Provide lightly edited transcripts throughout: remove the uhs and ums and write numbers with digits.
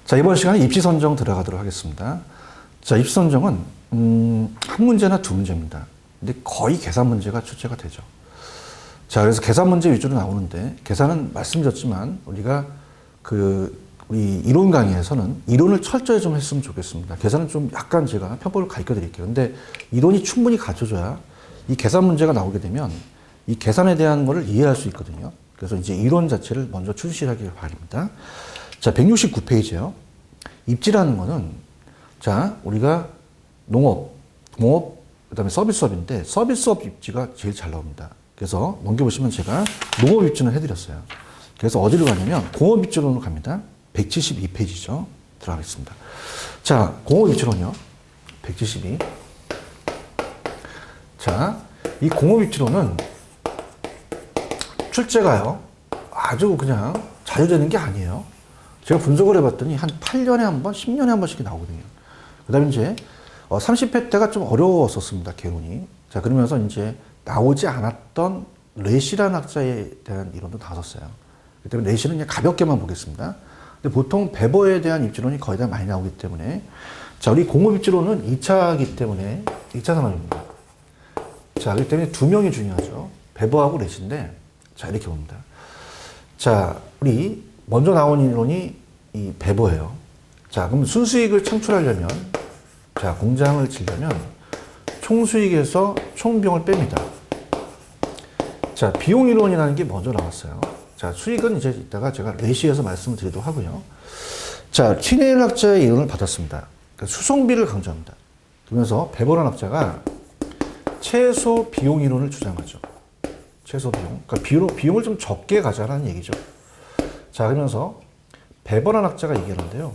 자, 이번 시간에 입시 선정 들어가도록 하겠습니다. 자, 입시 선정은 한 문제나 두 문제입니다. 근데 거의 계산 문제가 출제가 되죠. 자, 그래서 계산 문제 위주로 나오는데, 계산은 말씀드렸지만 우리가 우리 이론 강의에서는 이론을 철저히 좀 했으면 좋겠습니다. 계산은 좀 약간 제가 편법을 가르쳐 드릴게요. 근데 이론이 충분히 갖춰져야 이 계산 문제가 나오게 되면 이 계산에 대한 거를 이해할 수 있거든요. 그래서 이제 이론 자체를 먼저 출시하길 바랍니다. 자, 169페이지요. 입지라는 거는, 자, 우리가 농업, 공업, 그 다음에 서비스업인데, 서비스업 입지가 제일 잘 나옵니다. 그래서 넘겨보시면 제가 농업 입지는 해드렸어요. 그래서 어디로 가냐면, 공업 입지론으로 갑니다. 172페이지죠. 들어가겠습니다. 자, 공업 입지론이요. 172. 자, 이 공업 입지론은 출제가요, 아주 그냥 자주 되는 게 아니에요. 제가 분석을 해봤더니 한 8년에 한 번, 10년에 한 번씩 나오거든요. 그 다음에 이제 30회 때가 좀 어려웠었습니다, 개론이. 자, 그러면서 이제 나오지 않았던 레시라는 학자에 대한 이론도 나왔어요. 그렇기 때문에 레시는 그냥 가볍게만 보겠습니다. 근데 보통 베버에 대한 입지론이 거의 다 많이 나오기 때문에, 자, 우리 공업 입지론은 2차이기 때문에 2차 산업입니다. 자, 그렇기 때문에 두 명이 중요하죠. 베버하고 레시인데, 자, 이렇게 봅니다. 자, 우리 먼저 나온 이론이 이 베버예요. 자, 그럼 순수익을 창출하려면, 자, 공장을 지려면 총수익에서 총비용을 뺍니다. 자, 비용 이론이라는 게 먼저 나왔어요. 자, 수익은 이제 이따가 제가 레시에서 말씀을 드리도록 하고요. 자, 튀네일 학자의 이론을 받았습니다. 그러니까 수송비를 강조합니다. 그러면서 베버라는 학자가 최소 비용 이론을 주장하죠. 최소 비용. 그러니까 비용을 좀 적게 가자라는 얘기죠. 자, 그러면서 베버라는 학자가 얘기하는데요.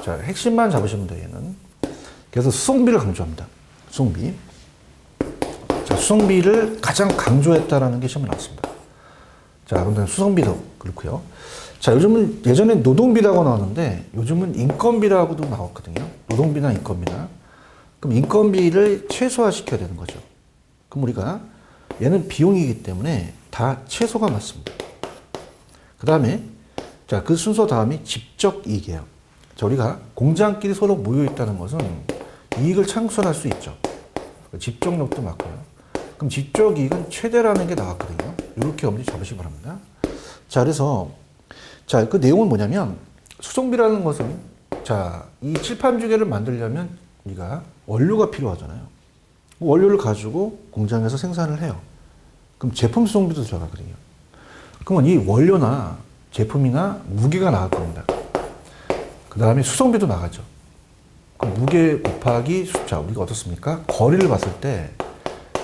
자, 핵심만 잡으시면 돼요, 얘는. 그래서 수송비를 강조합니다. 수송비. 자, 수송비를 가장 강조했다라는 게 시험에 나왔습니다. 자, 그런데 수송비도 그렇고요. 자, 요즘은 예전에 노동비라고 나왔는데 요즘은 인건비라고도 나왔거든요. 노동비나 인건비나. 그럼 인건비를 최소화시켜야 되는 거죠. 그럼 우리가 얘는 비용이기 때문에 다 최소가 맞습니다. 그 다음에, 자, 그 순서 다음이 집적 이익이에요. 자, 우리가 공장끼리 서로 모여 있다는 것은 이익을 창출할 수 있죠. 집적력도 맞고요. 그럼 집적 이익은 최대라는 게 나왔거든요. 이렇게 엄지 잡으시기 바랍니다. 자, 그래서, 자, 그 내용은 뭐냐면, 수송비라는 것은, 자, 이 칠판주개를 만들려면 우리가 원료가 필요하잖아요. 원료를 가지고 공장에서 생산을 해요. 그럼 제품 수송비도 들어가거든요. 그러면 이 원료나 제품이나 무게가 나갈 겁니다. 그 다음에 수송비도 나가죠. 그럼 무게 곱하기 숫자, 우리가 어떻습니까? 거리를 봤을 때,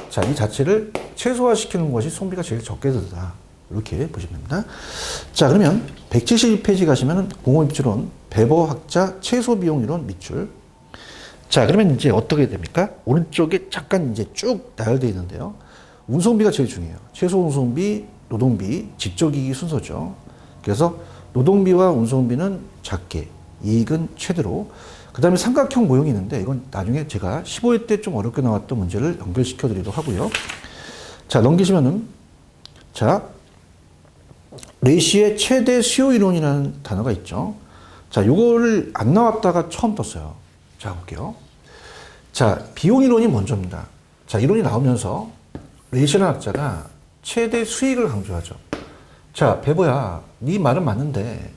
자, 이 자체를 최소화시키는 것이 수송비가 제일 적게 들다. 이렇게 보시면 됩니다. 자, 그러면 172페이지 가시면 공업입지론, 베버 학자 최소 비용 이론 밑줄. 자, 그러면 이제 어떻게 됩니까? 오른쪽에 잠깐 이제 쭉 나열되어 있는데요. 운송비가 제일 중요해요. 최소 운송비, 노동비, 집적이익이 순서죠. 그래서 노동비와 운송비는 작게, 이익은 최대로. 그 다음에 삼각형 모형이 있는데 이건 나중에 제가 15회 때 좀 어렵게 나왔던 문제를 연결시켜 드리도록 하고요. 자, 넘기시면은, 자, 레시의 최대 수요 이론이라는 단어가 있죠. 자, 요거를 안 나왔다가 처음 떴어요. 자, 볼게요. 자, 비용 이론이 먼저입니다. 자, 이론이 나오면서 레시라는 학자가 최대 수익을 강조하죠. 자, 베버야, 네 말은 맞는데,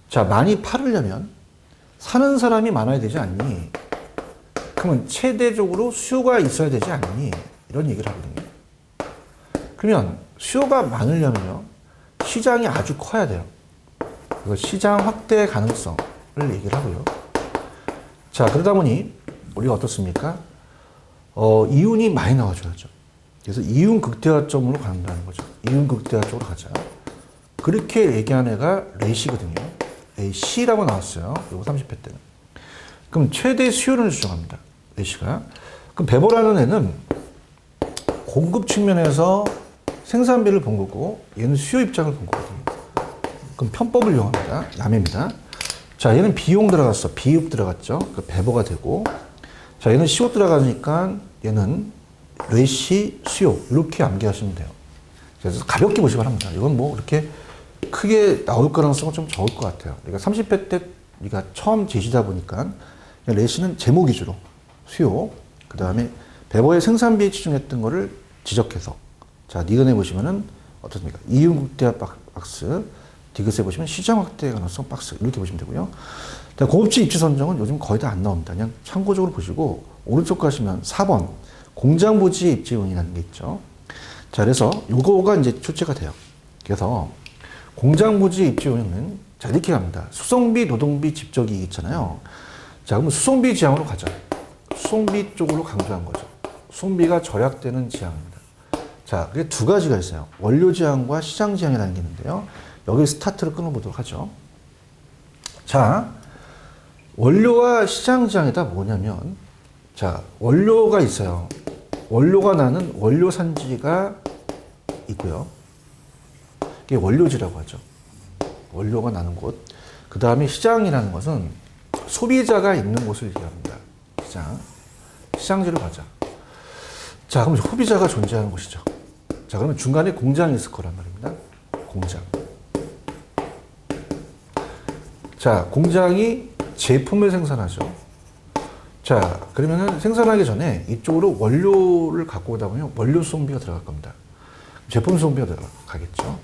자, 많이 팔으려면 사는 사람이 많아야 되지 않니? 그러면 최대적으로 수요가 있어야 되지 않니? 이런 얘기를 하거든요. 그러면 수요가 많으려면요, 시장이 아주 커야 돼요. 그래서 시장 확대 가능성을 얘기를 하고요. 자, 그러다 보니 우리가 어떻습니까? 이윤이 많이 나와줘야죠. 그래서 이윤 극대화점으로 간다는 거죠. 이윤 극대화 쪽으로 가자. 그렇게 얘기한 애가 레시거든요. C라고 나왔어요. 요거 30회 때는. 그럼 최대 수요를 주장합니다. 레시가. 그럼 베버라는 애는 공급 측면에서 생산비를 본 거고 얘는 수요 입장을 본 거거든요. 그럼 편법을 이용합니다. 남입니다. 자, 얘는 비용 들어갔어. 비읍 들어갔죠. 그 베버가 되고. 자, 얘는 CO 들어가니까 얘는 레시 수요. 이렇게 암기하시면 돼요. 그래서 가볍게 보시기 바랍니다. 이건 뭐 이렇게 크게 나올 가능성은 좀 적을 것 같아요. 그러니까 30회 때 우리가 처음 제시다 보니까 레시는 제목 위주로 수요, 그 다음에 베버의 생산비에 치중했던 거를 지적해서 자, 니은에 보시면은 어떻습니까? 이윤 국대화 박스, 디귿에 보시면 시장 확대 가능성 박스 이렇게 보시면 되고요. 공업지 입지 선정은 요즘 거의 다 안 나옵니다. 그냥 참고적으로 보시고 오른쪽 가시면 4번 공장 부지 입지 운이라는 게 있죠. 자, 그래서 요거가 이제 출제가 돼요. 그래서 공장 부지 입지 운은 자, 이렇게 갑니다. 수송비, 노동비, 집적이익 있잖아요. 자, 그럼 수송비 지향으로 가자. 수송비 쪽으로 강조한 거죠. 수송비가 절약되는 지향입니다. 자, 그게 두 가지가 있어요. 원료 지향과 시장 지향이라는 게 있는데요. 여기 스타트를 끊어보도록 하죠. 자, 원료와 시장 지향이다 뭐냐면, 자, 원료가 있어요. 원료가 나는 원료 산지가 있고요. 이게 원료지라고 하죠. 원료가 나는 곳. 그 다음에 시장이라는 것은 소비자가 있는 곳을 얘기합니다. 시장. 시장지로 가자. 자, 그럼 소비자가 존재하는 곳이죠. 자, 그러면 중간에 공장이 있을 거란 말입니다. 공장. 자, 공장이 제품을 생산하죠. 자, 그러면은 생산하기 전에 이쪽으로 원료를 갖고 오다 보면 원료 수송비가 들어갈 겁니다. 제품 수송비가 들어가겠죠.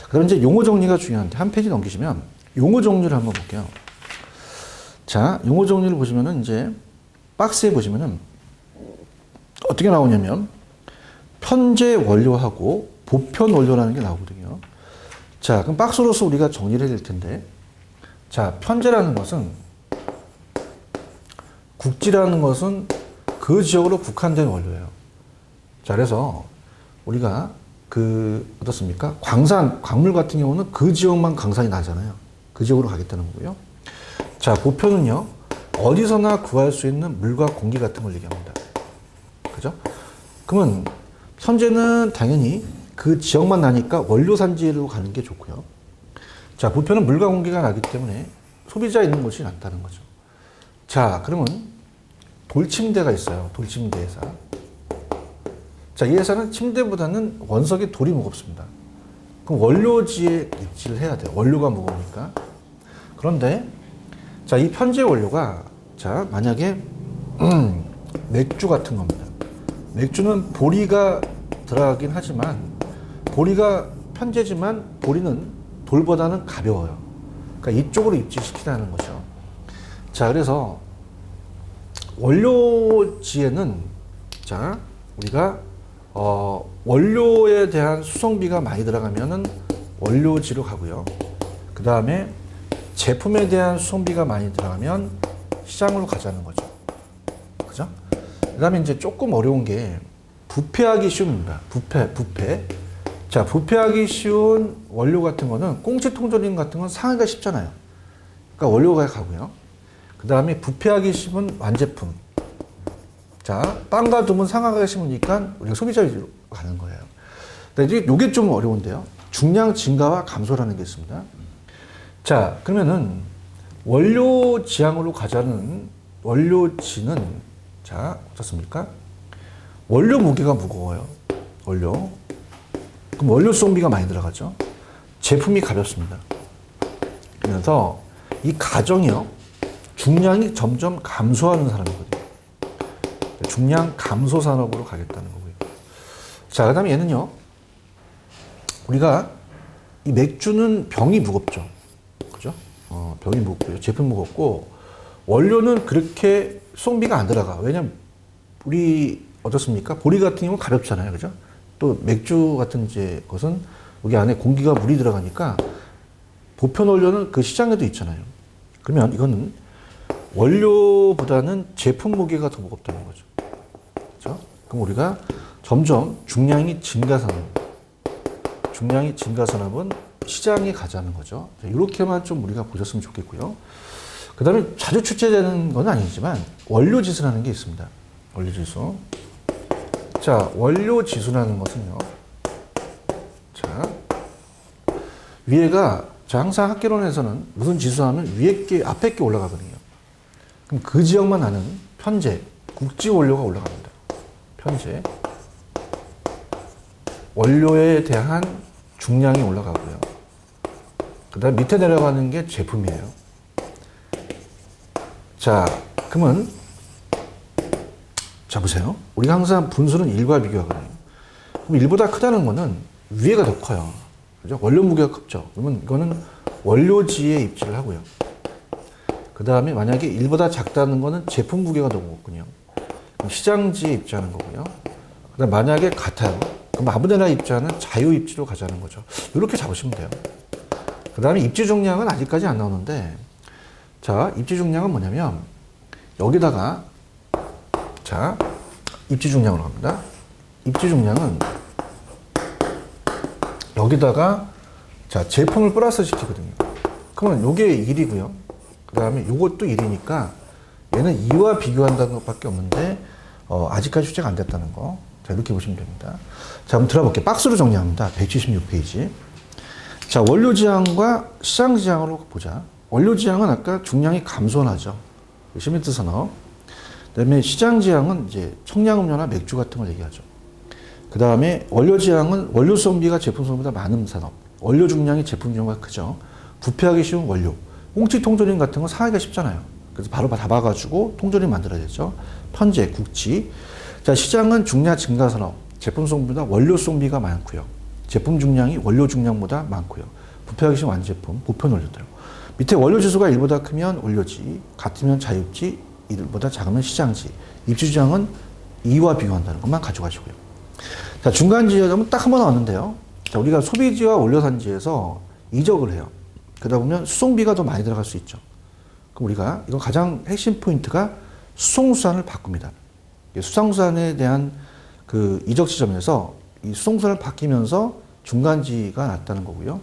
그럼 이제 용어 정리가 중요한데 한 페이지 넘기시면 용어 정리를 한번 볼게요. 자, 용어 정리를 보시면은 이제 박스에 보시면은 어떻게 나오냐면 편제 원료하고 보편 원료라는 게 나오거든요. 자, 그럼 박스로서 우리가 정리를 해야 될 텐데, 자, 편제라는 것은 국지라는 것은 그 지역으로 국한된 원료예요. 자, 그래서 우리가 어떻습니까? 광물 같은 경우는 그 지역만 강산이 나잖아요. 그 지역으로 가겠다는 거고요. 자, 보편은요, 어디서나 구할 수 있는 물과 공기 같은 걸 얘기합니다. 그죠? 그러면 현재는 당연히 그 지역만 나니까 원료 산지로 가는 게 좋고요. 자, 보편은 물과 공기가 나기 때문에 소비자 있는 곳이 낫다는 거죠. 자, 그러면 돌침대가 있어요. 돌침대 회사. 자, 이 회사는 침대보다는 원석이 돌이 무겁습니다. 그럼 원료지에 입지를 해야 돼요. 원료가 무거우니까. 그런데 자, 이 편제 원료가 자, 만약에 맥주 같은 겁니다. 맥주는 보리가 들어가긴 하지만 보리가 편제지만 보리는 돌보다는 가벼워요. 그러니까 이쪽으로 입지시키라는 거죠. 자, 그래서 원료지에는 자, 우리가 원료에 대한 수송비가 많이 들어가면은 원료지로 가고요. 그 다음에 제품에 대한 수송비가 많이 들어가면 시장으로 가자는 거죠. 그죠? 그 다음에 이제 조금 어려운 게 부패하기 쉬운입니다. 부패. 자, 부패하기 쉬운 원료 같은 거는 꽁치 통조림 같은 건 상하기가 쉽잖아요. 그러니까 원료가 가고요. 그 다음에 부패하기 쉬운 완제품. 자, 빵과 두면 상하기가 쉬우니까 우리가 소비자 위주로 가는 거예요. 근데 이제 요게 좀 어려운데요. 중량 증가와 감소라는 게 있습니다. 자, 그러면은 원료 지향으로 가자는 원료지는 자, 어떻습니까? 원료 무게가 무거워요. 원료. 그럼 원료 수송비가 많이 들어가죠. 제품이 가볍습니다. 그러면서 이 가정이요, 중량이 점점 감소하는 산업이거든요. 중량 감소 산업으로 가겠다는 거고요. 자, 그 다음에 얘는요, 우리가 이 맥주는 병이 무겁죠. 그죠? 병이 무겁고요. 제품 무겁고, 원료는 그렇게 수송비가 안 들어가. 왜냐면, 우리, 어떻습니까? 보리 같은 경우는 가볍잖아요. 그죠? 또 맥주 같은 이제 것은 여기 안에 공기가 물이 들어가니까 보편 원료는 그 시장에도 있잖아요. 그러면 이거는 원료보다는 제품 무게가 더 무겁다는 거죠. 그죠? 그럼 우리가 점점 중량이 증가산업, 시장에 가자는 거죠. 이렇게만 좀 우리가 보셨으면 좋겠고요. 그 다음에 자주 출제되는 건 아니지만 원료지수라는 게 있습니다. 원료지수. 자, 원료지수라는 것은요. 자, 위에가 자, 항상 학개론에서는 무슨 지수하면 위에 게 앞에 게 올라가거든요. 그럼 그 지역만 하는 편제, 국지 원료가 올라갑니다. 편제. 원료에 대한 중량이 올라가고요. 그 다음 밑에 내려가는 게 제품이에요. 자, 그러면 자 보세요. 우리가 항상 분수는 1과 비교하거든요. 그럼 1보다 크다는 거는 위에가 더 커요. 그죠? 원료 무게가 크죠. 그러면 이거는 원료지에 입지를 하고요. 그 다음에 만약에 1보다 작다는 거는 제품 무게가 더 무겁군요. 그럼 시장지에 입지하는 거고요. 그 다음 만약에 같아요. 그럼 아무데나 입지하는 자유 입지로 가자는 거죠. 이렇게 잡으시면 돼요. 그 다음에 입지 중량은 아직까지 안 나오는데, 자, 입지 중량은 뭐냐면 여기다가 자, 입지 중량으로 갑니다. 입지 중량은 여기다가 자, 제품을 플러스 시키거든요. 그러면 요게 1이고요. 그 다음에 요것도 1이니까 얘는 2와 비교한다는 것밖에 없는데 아직까지 출제가 안 됐다는 거. 자, 이렇게 보시면 됩니다. 자, 한번 들어볼게요. 박스로 정리합니다. 176페이지. 자, 원료 지향과 시장 지향으로 보자. 원료 지향은 아까 중량이 감소하죠. 시멘트 산업. 그다음에 시장 지향은 이제 청량음료나 맥주 같은 걸 얘기하죠. 그 다음에 원료 지향은 원료 수송비가 제품 수송비보다 많은 산업. 원료 중량이 제품 중량보다 크죠. 부패하기 쉬운 원료. 꽁치 통조림 같은 건 사기가 쉽잖아요. 그래서 바로 잡아가지고 통조림 만들어야겠죠. 편제, 국치. 자, 시장은 중량 증가 산업. 제품 수송비보다 원료 수송비가 많고요. 제품 중량이 원료 중량보다 많고요. 부패하기 쉬운 완제품, 보편 원료들. 밑에 원료 지수가 1보다 크면 원료지, 같으면 자유지, 1보다 작으면 시장지. 입지 주장은 2와 비교한다는 것만 가져가시고요. 자, 중간 지점은 딱 한 번 나왔는데요. 자, 우리가 소비지와 원료산지에서 이적을 해요. 그러다 보면 수송비가 더 많이 들어갈 수 있죠. 그럼 우리가 이거 가장 핵심 포인트가 수송수단을 바꿉니다. 수상수단에 대한 그 이적 지점에서 이 수송수단을 바뀌면서 중간지가 났다는 거고요.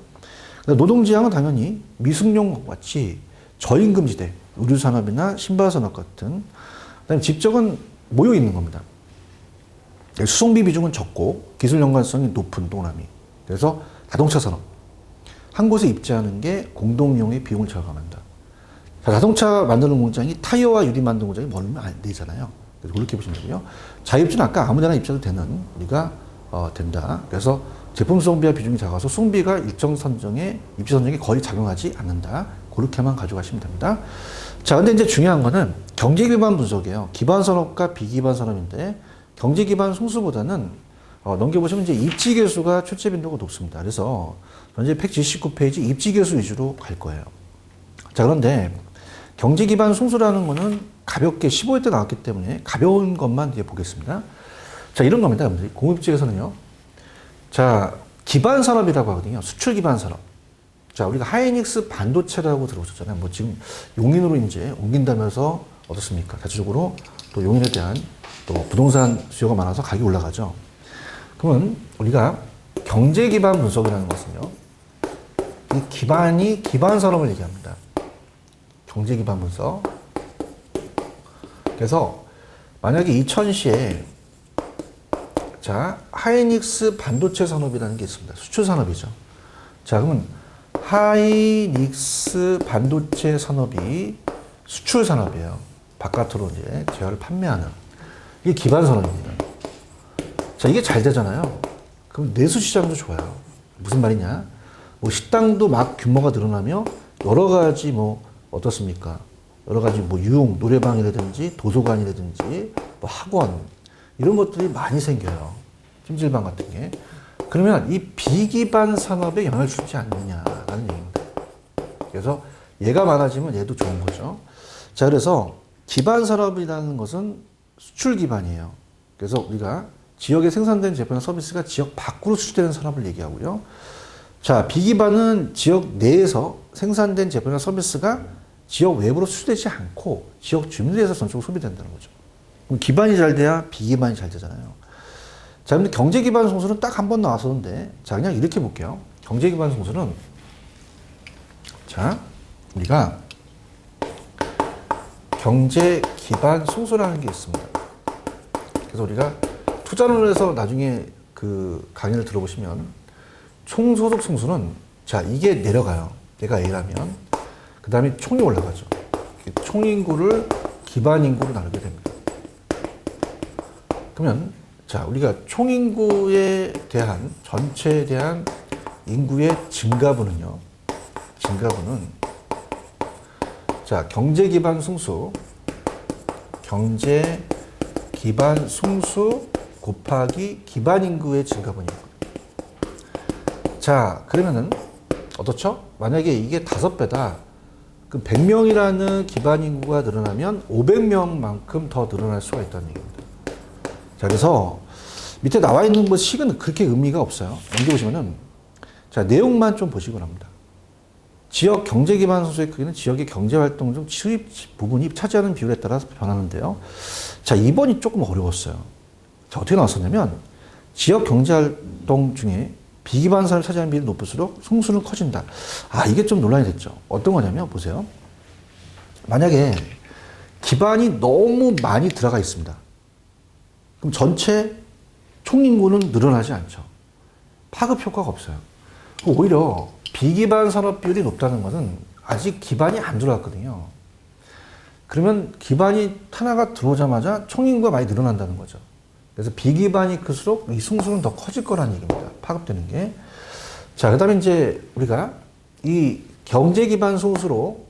노동지향은 당연히 미숙용과 같이 저임금지대, 의류산업이나 신발산업 같은, 그다음에 직접은 모여 있는 겁니다. 수송비 비중은 적고 기술 연관성이 높은 동남이. 그래서 자동차 산업. 한 곳에 입지하는 게 공동이용의 비용을 절감한다. 자, 자동차 만드는 공장이 타이어와 유리 만드는 공장이 멀면 안 되잖아요. 그래서 그렇게 보시면 되고요. 자유입지는 아까 아무데나 입지해도 되는 우리가 된다. 그래서 제품 수송비와 비중이 작아서 수송비가 일정 선정에 입지 선정에 거의 작용하지 않는다. 그렇게만 가져가시면 됩니다. 자, 근데 이제 중요한 거는 경제 기반 분석이에요. 기반 산업과 비기반 산업인데 경제 기반 송수보다는 넘겨보시면 이제 입지 계수가 출제 빈도가 높습니다. 그래서 현재 179페이지 입지 계수 위주로 갈 거예요. 자, 그런데 경제 기반 송수라는 거는 가볍게 15회 때 나왔기 때문에 가벼운 것만 이제 보겠습니다. 자, 이런 겁니다. 여러분들. 공업지에서는요. 자, 기반 산업이라고 하거든요. 수출 기반 산업. 자, 우리가 하이닉스 반도체라고 들어보셨잖아요. 뭐 지금 용인으로 이제 옮긴다면서 어떻습니까? 자체적으로 또 용인에 대한 또 부동산 수요가 많아서 가격이 올라가죠. 그러면 우리가 경제 기반 분석이라는 것은요. 이 기반이 기반 산업을 얘기합니다. 경제 기반 분석. 그래서 만약에 2000시에 자, 하이닉스 반도체 산업이라는 게 있습니다. 수출 산업이죠. 자, 그러면 하이닉스 반도체 산업이 수출 산업이에요. 바깥으로 이제 제어를 판매하는. 이게 기반 산업입니다. 자, 이게 잘 되잖아요. 그럼 내수 시장도 좋아요. 무슨 말이냐? 뭐 식당도 막 규모가 늘어나며 여러 가지 뭐 어떻습니까? 여러 가지 뭐 유흥, 노래방이라든지 도서관이라든지 뭐 학원 이런 것들이 많이 생겨요. 찜질방 같은 게. 그러면 이 비기반 산업에 영향을 주지 않느냐라는 얘기입니다. 그래서 얘가 많아지면 얘도 좋은 거죠. 자, 그래서 기반 산업이라는 것은 수출 기반이에요. 그래서 우리가 지역에 생산된 제품이나 서비스가 지역 밖으로 수출되는 산업을 얘기하고요. 자, 비기반은 지역 내에서 생산된 제품이나 서비스가 지역 외부로 수출되지 않고 지역 주민들에서 전적으로 소비된다는 거죠. 그럼 기반이 잘 돼야 비기반이 잘 되잖아요. 자, 근데 경제 기반 송수는 딱 한 번 나왔었는데, 자, 그냥 이렇게 볼게요. 경제 기반 송수는, 자, 우리가 경제 기반 송수라는 게 있습니다. 그래서 우리가 투자론에서 나중에 그 강의를 들어보시면 총소득 송수는, 자, 이게 내려가요. 얘가 A라면. 그 다음에 총이 올라가죠. 총인구를 기반 인구로 나누게 됩니다. 그러면 자, 우리가 총인구에 대한 전체에 대한 인구의 증가분은요. 증가분은 자, 경제 기반 승수 경제 기반 승수 곱하기 기반 인구의 증가분이에요. 자, 그러면은 어떻죠? 만약에 이게 5배다. 그 100명이라는 기반 인구가 늘어나면 500명만큼 더 늘어날 수가 있다는 얘기입니다. 자, 그래서 밑에 나와 있는 뭐 식은 그렇게 의미가 없어요. 넘겨보시면은 자, 내용만 좀 보시고 합니다. 지역 경제 기반 성수의 크기는 지역의 경제 활동 중 수입 부분이 차지하는 비율에 따라서 변하는데요. 자, 2번이 조금 어려웠어요. 자, 어떻게 나왔었냐면 지역 경제 활동 중에 비기반 산업이 차지하는 비율이 높을수록 성수는 커진다. 아, 이게 좀 논란이 됐죠. 어떤 거냐면 보세요. 만약에 기반이 너무 많이 들어가 있습니다. 그럼 전체 총인구는 늘어나지 않죠. 파급 효과가 없어요. 오히려 비기반 산업 비율이 높다는 것은 아직 기반이 안 들어왔거든요. 그러면 기반이 하나가 들어오자마자 총인구가 많이 늘어난다는 거죠. 그래서 비기반이 클수록 이 승수는 더 커질 거라는 얘기입니다. 파급되는 게. 자, 그 다음에 이제 우리가 이 경제 기반 승수로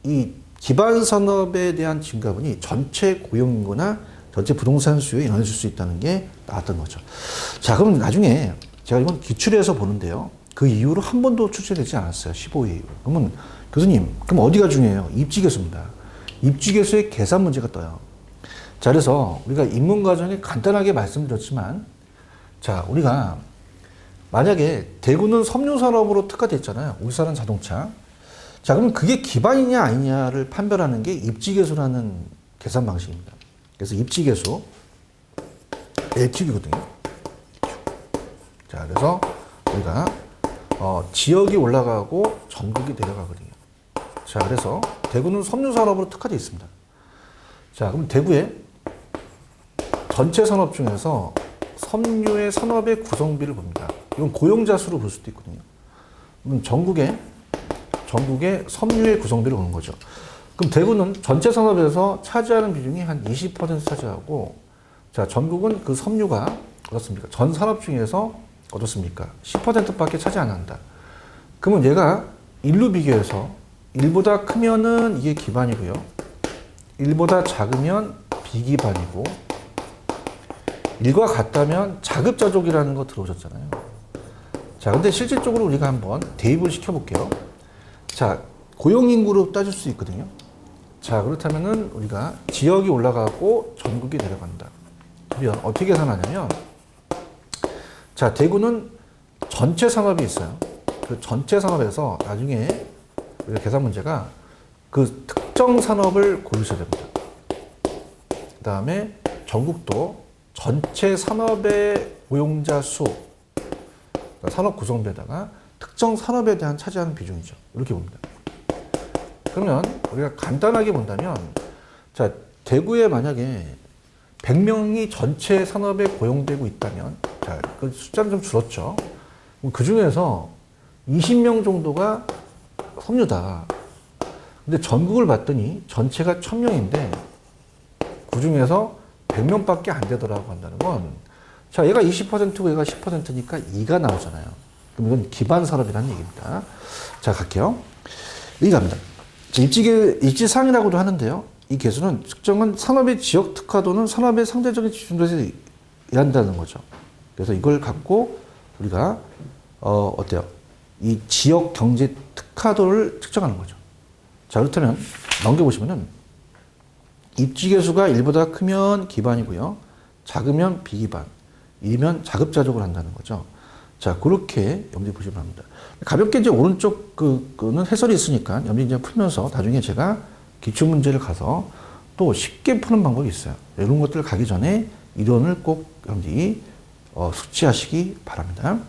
이 기반 산업에 대한 증가분이 전체 고용인구나 전체 부동산 수요에 영향을 줄 수 있다는 게 나왔던 거죠. 자, 그럼 나중에 제가 이번 기출에서 보는데요. 그 이후로 한 번도 출제되지 않았어요. 15회 이후. 그러면 교수님, 그럼 어디가 중요해요? 입지계수입니다. 입지계수의 계산 문제가 떠요. 자, 그래서 우리가 입문 과정에 간단하게 말씀드렸지만, 자, 우리가 만약에 대구는 섬유산업으로 특화됐잖아요. 울산은 자동차. 자, 그러면 그게 기반이냐 아니냐를 판별하는 게 입지계수라는 계산 방식입니다. 그래서 입지계수 LQ이거든요. 자, 그래서 우리가 지역이 올라가고 전국이 내려가거든요. 자, 그래서 대구는 섬유산업으로 특화되어 있습니다. 자, 그럼 대구의 전체 산업 중에서 섬유의 산업의 구성비를 봅니다. 이건 고용자 수로 볼 수도 있거든요. 그럼 전국의 섬유의 구성비를 보는 거죠. 그럼 대구는 전체 산업에서 차지하는 비중이 한 20% 차지하고, 자, 전국은 그 섬유가 어떻습니까? 전 산업 중에서 어떻습니까? 10%밖에 차지 안 한다. 그러면 얘가 1로 비교해서 1보다 크면은 이게 기반이고요. 1보다 작으면 비기반이고, 1과 같다면 자급자족이라는 거 들어오셨잖아요. 자, 근데 실질적으로 우리가 한번 대입을 시켜볼게요. 자, 고용인구로 따질 수 있거든요. 자, 그렇다면은 우리가 지역이 올라가고 전국이 내려간다. 그러면 어떻게 계산하냐면, 자, 대구는 전체 산업이 있어요. 그 전체 산업에서 나중에 우리가 계산 문제가 그 특정 산업을 고르셔야 됩니다. 그 다음에 전국도 전체 산업의 고용자 수, 산업 구성비에다가 특정 산업에 대한 차지하는 비중이죠. 이렇게 봅니다. 그러면 우리가 간단하게 본다면, 자, 대구에 만약에 100명이 전체 산업에 고용되고 있다면, 자, 그 숫자는 좀 줄었죠. 그 중에서 20명 정도가 섬유다. 근데 전국을 봤더니 전체가 1000명인데 그 중에서 100명밖에 안 되더라고 한다는 건, 자, 얘가 20%고 얘가 10%니까 2가 나오잖아요. 그럼 이건 기반 산업이라는 얘기입니다. 자, 갈게요. 여기 갑니다. 입지상이라고도 하는데요. 이 계수는 측정은 산업의 지역 특화도는 산업의 상대적인 지준도에서 일한다는 거죠. 그래서 이걸 갖고 우리가 어때요? 이 지역 경제 특화도를 측정하는 거죠. 자, 그렇다면 넘겨보시면은 입지계수가 1보다 크면 기반이고요. 작으면 비기반, 2면 자급자족을 한다는 거죠. 자, 그렇게 염두에 보시면 합니다. 가볍게 이제 오른쪽 그는 해설이 있으니까 염두에 이제 풀면서 나중에 제가 기출문제를 가서 또 쉽게 푸는 방법이 있어요. 이런 것들 가기 전에 이론을 꼭 염두에 숙지하시기 바랍니다.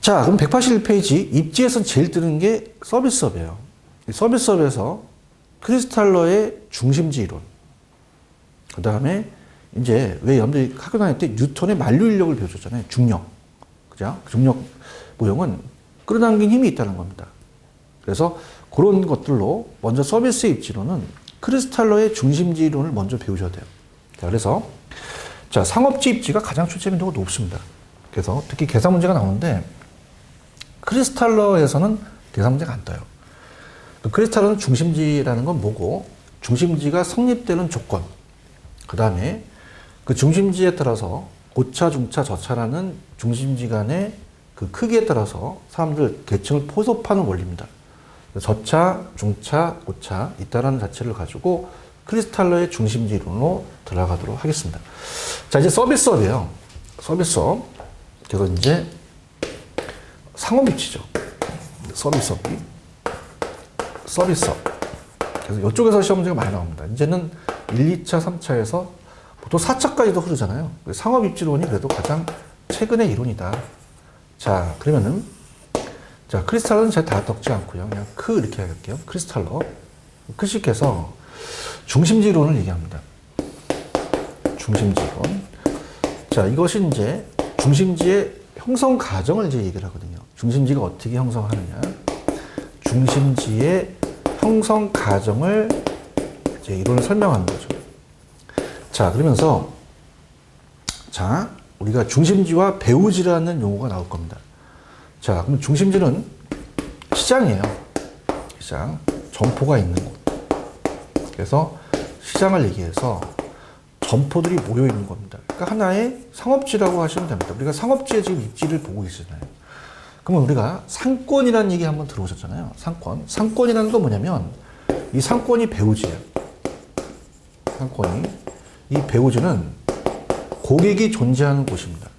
자, 그럼 181페이지 입지에서 제일 뜨는 게 서비스업이에요. 서비스업에서 크리스탈러의 중심지 이론. 그 다음에 이제 왜 염두에 학교 다닐 때 뉴턴의 만류 인력을 배워줬잖아요. 중력. 그죠? 중력 모형은 끌어당긴 힘이 있다는 겁니다. 그래서 그런 것들로 먼저 서비스의 입지론은 크리스탈러의 중심지 이론을 먼저 배우셔야 돼요. 자, 그래서 자, 상업지 입지가 가장 출제 빈도가 높습니다. 그래서 특히 계산 문제가 나오는데 크리스탈러에서는 계산 문제가 안 떠요. 크리스탈러는 중심지라는 건 뭐고, 중심지가 성립되는 조건, 그 다음에 그 중심지에 따라서 고차, 중차, 저차라는 중심지 간의 그 크기에 따라서 사람들 계층을 포섭하는 원리입니다. 저차, 중차, 고차 있다라는 자체를 가지고 크리스탈러의 중심지 이론으로 들어가도록 하겠습니다. 자, 이제 서비스업이에요. 서비스업. 그래서 이제 상업 입지죠. 서비스업이. 서비스업. 그래서 이쪽에서 시험 문제가 많이 나옵니다. 이제는 1, 2차, 3차에서 보통 4차까지도 흐르잖아요. 상업 입지론이 그래도 가장 최근의 이론이다. 자, 그러면은, 자, 크리스탈러는 제가 다 적지 않고요. 그냥 이렇게 할게요. 크리스탈러. 크식해서 중심지 이론을 얘기합니다. 중심지 이론. 자, 이것이 이제 중심지의 형성 과정을 이제 얘기를 하거든요. 중심지가 어떻게 형성하느냐. 중심지의 형성 과정을 이제 이론을 설명하는 거죠. 자, 그러면서, 자, 우리가 중심지와 배후지라는 용어가 나올 겁니다. 자, 그럼 중심지는 시장이에요. 시장. 점포가 있는 곳. 그래서 시장을 얘기해서 점포들이 모여 있는 겁니다. 그러니까 하나의 상업지라고 하시면 됩니다. 우리가 상업지의 지금 입지를 보고 있잖아요. 그러면 우리가 상권이라는 얘기 한번 들어보셨잖아요. 상권. 상권이라는 건 뭐냐면 이 상권이 배후지예요. 상권이. 이 배후지는 고객이 존재하는 곳입니다.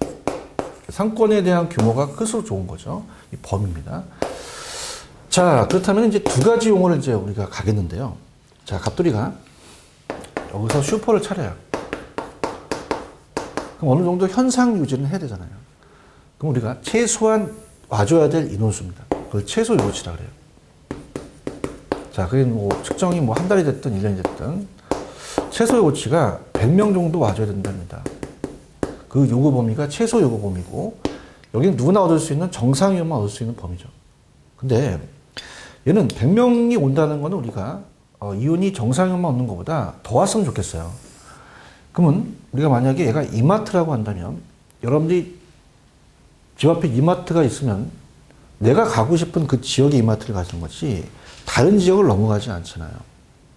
상권에 대한 규모가 클수록 좋은 거죠. 이 범위입니다. 자, 그렇다면 이제 두 가지 용어를 이제 우리가 가겠는데요. 자, 갑돌이가 여기서 슈퍼를 차려요. 그럼 어느 정도 현상 유지는 해야 되잖아요. 그럼 우리가 최소한 와줘야 될 인원수입니다. 그걸 최소 요구치라 그래요. 자, 그게 뭐 측정이 뭐 한 달이 됐든 1년이 됐든 최소 요구치가 100명 정도 와줘야 된답니다. 그 요구 범위가 최소 요구 범위고 여기는 누구나 얻을 수 있는 정상 인원만 얻을 수 있는 범위죠. 근데 얘는 100명이 온다는 거는 우리가 이온이 정상 인원만 얻는 것보다 더 왔으면 좋겠어요. 그러면 우리가 만약에 얘가 이마트라고 한다면 여러분들이 집 앞에 이마트가 있으면 내가 가고 싶은 그 지역의 이마트를 가시는 것이 다른 지역을 넘어가지 않잖아요.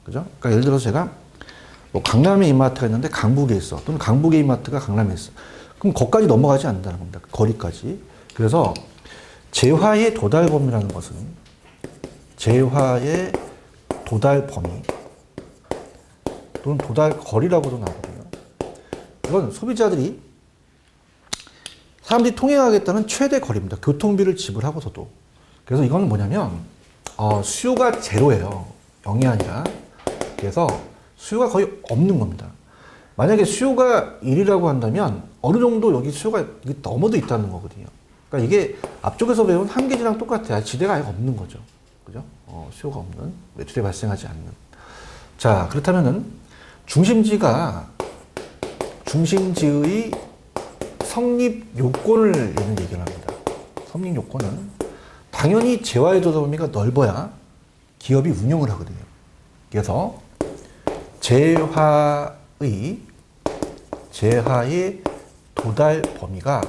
그죠? 그러니까 예를 들어서 제가 뭐 강남에 이마트가 있는데 강북에 있어. 또는 강북에 이마트가 강남에 있어. 그럼 거기까지 넘어가지 않는다는 겁니다. 거리까지. 그래서 재화의 도달 범위라는 것은 재화의 도달 범위 또는 도달 거리라고도 나오거든요. 이건 소비자들이 사람들이 통행하겠다는 최대 거리입니다. 교통비를 지불하고서도. 그래서 이거는 뭐냐면 수요가 제로예요. 0이 아니라. 그래서 수요가 거의 없는 겁니다. 만약에 수요가 1이라고 한다면 어느 정도 여기 수요가 넘어도 있다는 거거든요. 그러니까 이게 앞쪽에서 배운 한계지랑 똑같아요. 지대가 아예 없는 거죠. 그죠? 수요가 없는, 매출이 발생하지 않는. 자, 그렇다면은 중심지의 성립 요건을 얘는 얘기를 합니다. 성립 요건은 당연히 재화의 도달 범위가 넓어야 기업이 운영을 하거든요. 그래서 재화의 도달 범위가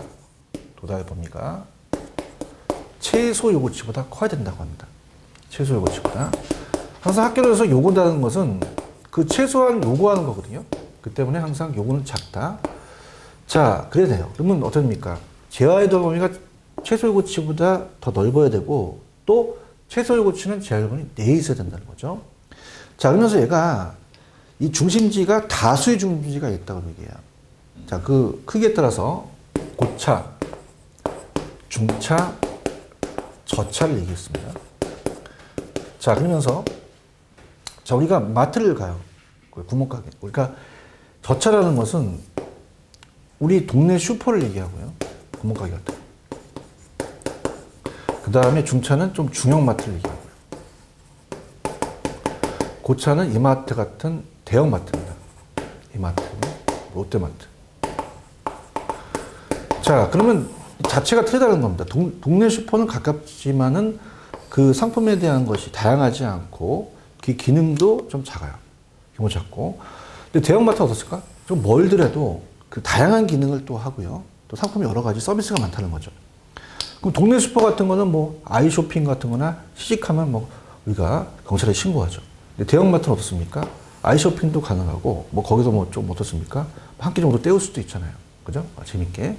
최소 요구치보다 커야 된다고 합니다. 최소 요구치보다. 항상 학교에서 요구한다는 것은 그 최소한 요구하는 거거든요. 그 때문에 항상 요구는 작다. 자, 그래야 돼요. 그러면 어떻습니까? 재화의 도달 범위가 최소 요구치보다 더 넓어야 되고 또 최소 요구치는 재화 요구는 내에 있어야 된다는 거죠. 자, 그러면서 얘가 이 중심지가 다수의 중심지가 있다고 얘기해요. 자, 그 크기에 따라서 고차, 중차, 저차를 얘기했습니다. 자, 그러면서 자, 우리가 마트를 가요. 구멍가게. 그러니까 저차라는 것은 우리 동네 슈퍼를 얘기하고요. 구멍가게 같은. 그 다음에 중차는 좀 중형 마트를 얘기하고요. 고차는 이마트 같은 대형 마트입니다. 이마트, 롯데마트. 자, 그러면 자체가 틀리다는 겁니다. 동네 슈퍼는 가깝지만은 그 상품에 대한 것이 다양하지 않고 그 기능도 좀 작아요. 규모 작고. 근데 대형마트 어떻을까? 좀 멀더라도 그 다양한 기능을 또 하고요. 또 상품이 여러 가지 서비스가 많다는 거죠. 그럼 동네 슈퍼 같은 거는 뭐 아이쇼핑 같은 거나 시식하면 뭐 우리가 경찰에 신고하죠. 근데 대형마트는 어떻습니까? 아이쇼핑도 가능하고, 뭐 거기서 뭐 좀 어떻습니까? 한 끼 정도 때울 수도 있잖아요. 그죠? 재밌게.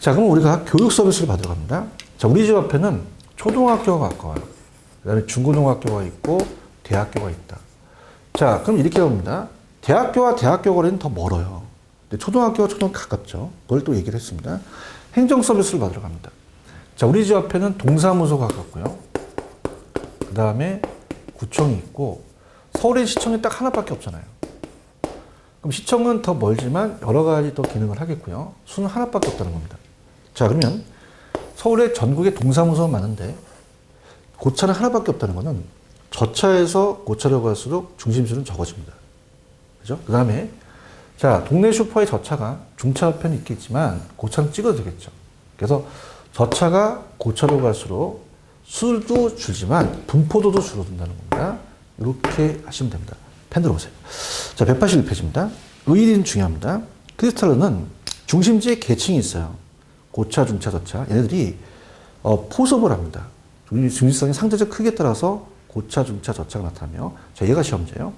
자, 그럼 우리가 교육 서비스를 받으러 갑니다. 자, 우리 집 앞에는 초등학교가 가까워요. 그 다음에 중고등학교가 있고, 대학교가 있다. 자, 그럼 이렇게 봅니다. 대학교와 대학교 거리는 더 멀어요. 근데 초등학교와 초등학교 가깝죠. 그걸 또 얘기를 했습니다. 행정 서비스를 받으러 갑니다. 자, 우리 집 앞에는 동사무소가 가깝고요. 그 다음에 구청이 있고, 서울에 시청이 딱 하나밖에 없잖아요. 그럼 시청은 더 멀지만 여러 가지 더 기능을 하겠고요. 수는 하나밖에 없다는 겁니다. 자, 그러면 서울에 전국에 동사무소가 많은데 고차는 하나밖에 없다는 것은 저차에서 고차로 갈수록 중심지는 적어집니다. 그죠? 그 다음에 자, 동네 슈퍼의 저차가 중차 옆에는 있겠지만 고차는 찍어도 되겠죠. 그래서 저차가 고차로 갈수록 수도 줄지만 분포도도 줄어든다는 겁니다. 이렇게 하시면 됩니다. 펜 들어보세요. 자, 181페이지입니다. 의의는 중요합니다. 크리스탈로는 중심지에 계층이 있어요. 고차, 중차, 저차. 얘네들이 포섭을 합니다. 중심성의 상대적 크기에 따라서 고차, 중차, 저차가 나타나며, 자, 얘가 시험제예요.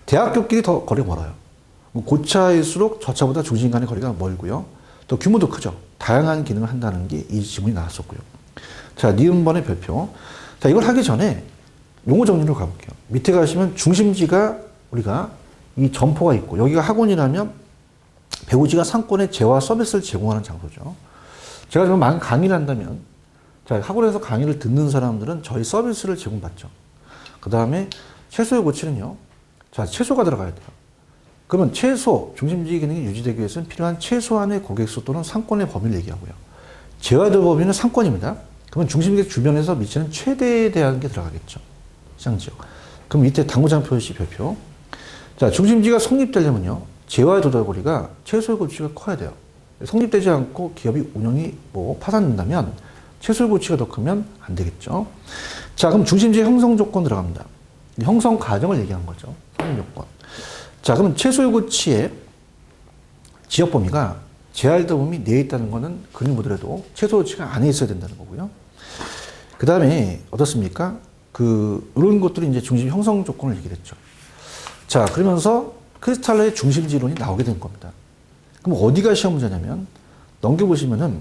대학교끼리 더 거리가 멀어요. 고차일수록 저차보다 중심 간의 거리가 멀고요. 또 규모도 크죠. 다양한 기능을 한다는 게 이 지문이 나왔었고요. 자, 니은번의 별표. 자, 이걸 하기 전에 용어 정리로 가볼게요. 밑에 가시면 중심지가 우리가 이 점포가 있고, 여기가 학원이라면 배우지가 상권의 재화 서비스를 제공하는 장소죠. 제가 지금 많은 강의를 한다면, 자, 학원에서 강의를 듣는 사람들은 저희 서비스를 제공받죠. 그 다음에 채소의 고치는요. 자, 채소가 들어가야 돼요. 그러면 채소, 중심지 기능이 유지되기 위해서는 필요한 최소한의 고객수 또는 상권의 범위를 얘기하고요. 재화의 범위는 상권입니다. 그러면 중심지 주변에서 미치는 최대에 대한 게 들어가겠죠. 시장지역. 그럼 밑에 당구장 표시 별표. 자, 중심지가 성립되려면요. 재화의 도달거리가 최소의 고치가 커야 돼요. 성립되지 않고 기업이 운영이 파산된다면 최소의 고치가 더 크면 안 되겠죠. 자, 그럼 중심지의 형성 조건 들어갑니다. 형성 과정을 얘기한 거죠. 성립 요건. 자, 그러면 최소의 고치의 지역 범위가 재활 범위 내에 있다는 거는 그림 보더라도 최소 고치가 안에 있어야 된다는 거고요. 그 다음에 어떻습니까? 이런 것들이 이제 중심 형성 조건을 얘기를 했죠. 자, 그러면서 크리스탈러의 중심지 이론이 나오게 된 겁니다. 그럼 어디가 시험 문제냐면, 넘겨보시면은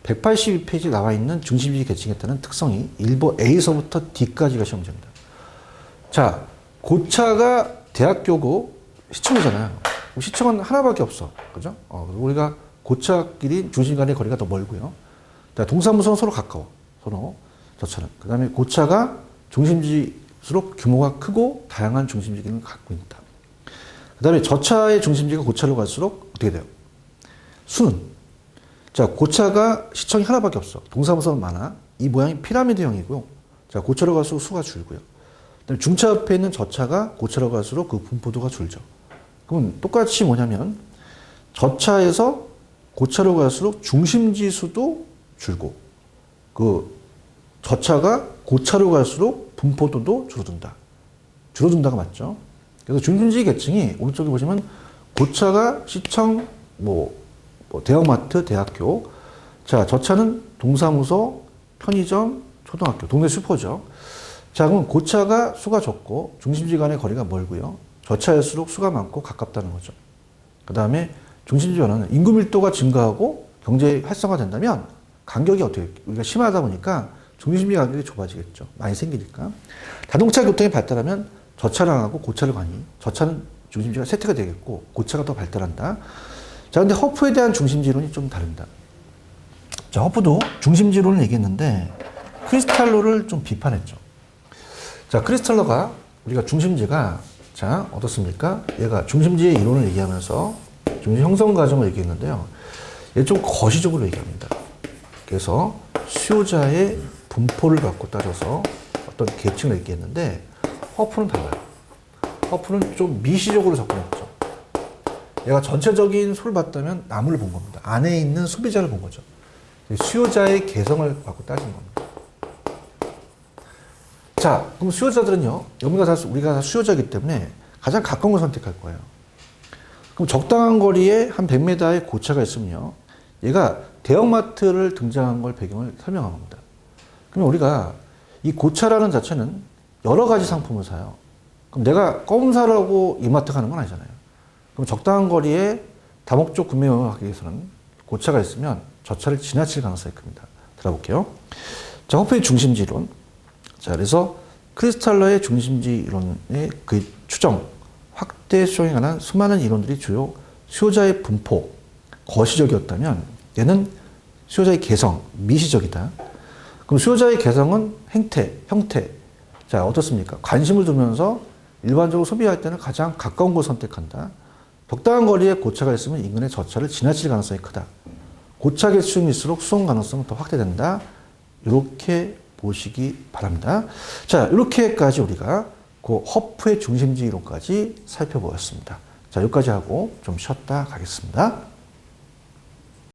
182페이지에 나와 있는 중심지 계층에 따른 특성이 일부 A서부터 D까지가 시험 문제입니다. 자, 고차가 대학교고 시청이잖아요. 시청은 하나밖에 없어. 그죠? 우리가 고차끼리 중심 간의 거리가 더 멀고요. 동사무소는 서로 가까워. 서로. 저차는. 그 다음에 고차가 중심지수록 규모가 크고 다양한 중심지 기능을 갖고 있다. 그 다음에 저차의 중심지가 고차로 갈수록 어떻게 돼요? 수는. 자, 고차가 시청이 하나밖에 없어. 동사무소는 많아. 이 모양이 피라미드형이고요. 자, 고차로 갈수록 수가 줄고요. 그다음에 중차 옆에 있는 저차가 고차로 갈수록 그 분포도가 줄죠. 그럼 똑같이 뭐냐면 저차에서 고차로 갈수록 중심지 수도 줄고, 저차가 고차로 갈수록 분포도도 줄어든다. 줄어든다가 맞죠? 그래서 중심지 계층이 오른쪽에 보시면 고차가 시청, 대형마트, 대학교. 자, 저차는 동사무소, 편의점, 초등학교, 동네 슈퍼죠. 자, 그럼 고차가 수가 적고 중심지 간의 거리가 멀고요. 저차일수록 수가 많고 가깝다는 거죠. 그 다음에 중심지 변화는 인구 밀도가 증가하고 경제 활성화된다면 간격이 우리가 심하다 보니까 중심지 간격이 좁아지겠죠. 많이 생기니까. 자동차 교통이 발달하면 저차를 안 하고 고차를 가니 저차는 중심지가 쇠퇴가 되겠고 고차가 더 발달한다. 자, 근데 허프에 대한 중심지론이 좀 다릅니다. 자, 허프도 중심지론을 얘기했는데 크리스탈로를 좀 비판했죠. 자, 크리스탈로가 우리가 중심지가 자, 어떻습니까? 얘가 중심지의 이론을 얘기하면서 중심 형성 과정을 얘기했는데요. 얘 좀 거시적으로 얘기합니다. 그래서 수요자의 분포를 갖고 따져서 어떤 계층을 얘기했는데 허프는 달라요. 허프는 좀 미시적으로 접근했죠. 얘가 전체적인 수를 봤다면 나무를 본 겁니다. 안에 있는 소비자를 본 거죠. 수요자의 개성을 갖고 따진 겁니다. 자, 그럼 수요자들은요, 우리가 다 수요자이기 때문에 가장 가까운 걸 선택할 거예요. 그럼 적당한 거리에 한 100m의 고차가 있으면요, 얘가 대형마트를 등장한 걸 배경을 설명한 겁니다. 그러면 우리가 이 고차라는 자체는 여러 가지 상품을 사요. 그럼 내가 껌사라고 이마트 가는 건 아니잖아요. 그럼 적당한 거리에 다목적 구매 영역을 하기 위해서는 고차가 있으면 저 차를 지나칠 가능성이 큽니다. 들어볼게요. 자, 허프의 중심지 이론. 자, 그래서 크리스탈러의 중심지 이론의 그 추정, 확대 수정에 관한 수많은 이론들이 주요 수요자의 분포, 거시적이었다면 얘는 수요자의 개성, 미시적이다. 그럼 수요자의 개성은 행태, 형태. 자, 어떻습니까? 관심을 두면서 일반적으로 소비할 때는 가장 가까운 곳을 선택한다. 적당한 거리에 고차가 있으면 인근의 저차를 지나칠 가능성이 크다. 고차 계층일수록 수송 가능성은 더 확대된다. 이렇게 보시기 바랍니다. 자, 이렇게까지 우리가 그 허프의 중심지 이론까지 살펴보았습니다. 자, 여기까지 하고 좀 쉬었다 가겠습니다.